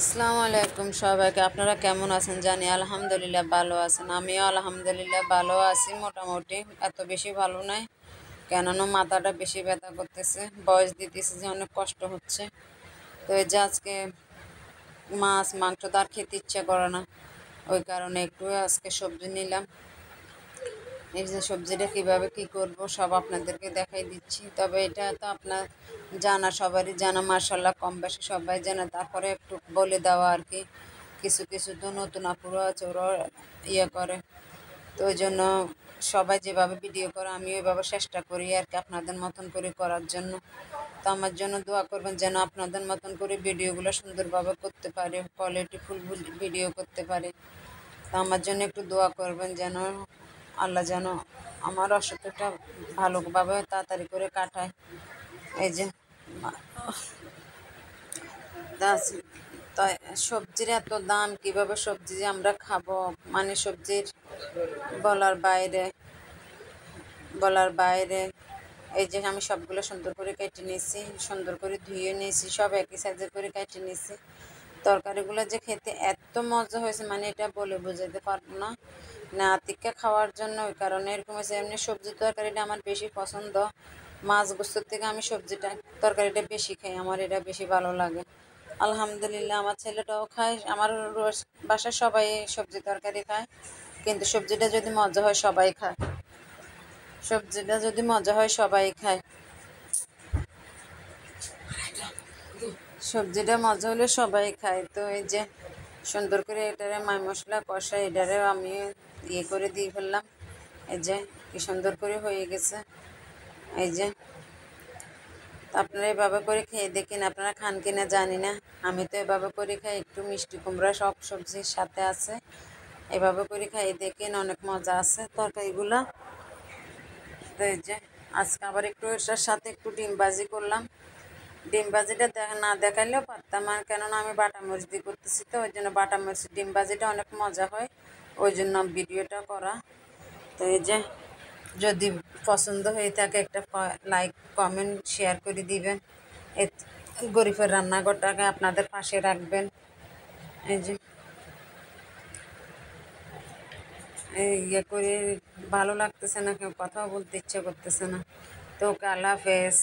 আসসালামু আলাইকুম সবাইকে। আপনারা কেমন আছেন জানি। আলহামদুলিল্লাহ ভালো আছেন। আমিও আলহামদুলিল্লাহ ভালো আছি মোটামুটি, এত বেশি ভালো নাই, কেননা মাথাটা বেশি ব্যথা করতেছে, বয়স দিতেছে যে অনেক কষ্ট হচ্ছে। তো এই যে আজকে মাছ মাংস তো আর খেতে ইচ্ছা করে না, ওই কারণে একটু আজকে সবজি নিলাম। এই যে সবজিটা কিভাবে কি করব সব আপনাদেরকে দেখাই দিচ্ছি। তবে এটা তো আপনার জানা, সবারই জানা, মার্শাল্লাহ কম বেশি সবাই জানে, তারপরে একটু বলে দেওয়া আর কি। কিছু কিছু তো নতুন আপুরা আছে, ওরাও ইয়ে করে, তো ওই জন্য সবাই যেভাবে ভিডিও করে আমি ওইভাবে চেষ্টা করি আর কি, আপনাদের মতন করে করার জন্য। তো আমার জন্য দোয়া করবেন যেন আপনাদের মতন করে ভিডিওগুলো সুন্দরভাবে করতে পারে, কোয়ালিটিফুল ভিডিও করতে পারে। তো আমার জন্য একটু দোয়া করবেন যেন আল্লাহ যেন আমার অসুখটা ভালোভাবে তাড়াতাড়ি করে কাটায়। এই যে তাই সবজির এত দাম, কিভাবে সবজি যে আমরা খাবো, মানে সবজির বলার বাইরে, বলার বাইরে। এই যে আমি সবগুলো সুন্দর করে কেটে নিয়েছি, সুন্দর করে ধুয়ে নিয়েছি, সব একই সাইজের করে কেটে নিয়েছি। তরকারিগুলো যে খেতে এত মজা হয়েছে, মানে এটা বলে বোঝাতে পারবো না। নাতিকে খাওয়ার জন্য ওই কারণে এরকম হয়েছে। এমনি সবজি তরকারিটা আমার বেশি পছন্দ, মাছ গোস্তর থেকে আমি সবজিটা তরকারিটা বেশি খাই, আমার এটা বেশি ভালো লাগে। আলহামদুলিল্লাহ আমার ছেলেটাও খায়, আমার বাসায় সবাই সবজি তরকারি খায়, কিন্তু সবজিটা যদি মজা হয় সবাই খায়, সবজিটা যদি মজা হয় সবাই খায়, সবজিটা মজা হলে সবাই খায়। তো এই যে সুন্দর করে এটারে মাই মশলা কষা, এটারে আমি ইয়ে করে দিয়ে ফেললাম। এই যে কি সুন্দর করে হয়ে গেছে। এই যে আপনারা এভাবে করে খেয়ে দেখেন, আপনারা খান কিনা জানি না, আমি তো এভাবে করে খাই। একটু মিষ্টি কুমড়া সব সবজির সাথে আছে, এভাবে করে খাই দেখেন, অনেক মজা আছে তরকারিগুলো। তো এই যে আজকে আবার একটু এটার সাথে একটু ডিম ভাজি করলাম। ডিম ভাজিটা না দেখাইলেও পারতাম, আর কেননা আমি বাটা মরিচ দিয়ে করতেছি, তো ওই জন্য বাটা মরিচ ডিম ভাজিটা অনেক মজা হয়, ওই জন্য ভিডিওটা করা। তো এই যে যদি পছন্দ হয়ে থাকে একটা লাইক কমেন্ট শেয়ার করে দিবেন, গরিবের রান্নাঘরটাকে আপনাদের পাশে রাখবেন। এই যে ইয়ে করে ভালো লাগতেছে না, কেউ কথাও বলতে ইচ্ছে করতেছে না। তো ওকে আল্লাহ হাফেজ।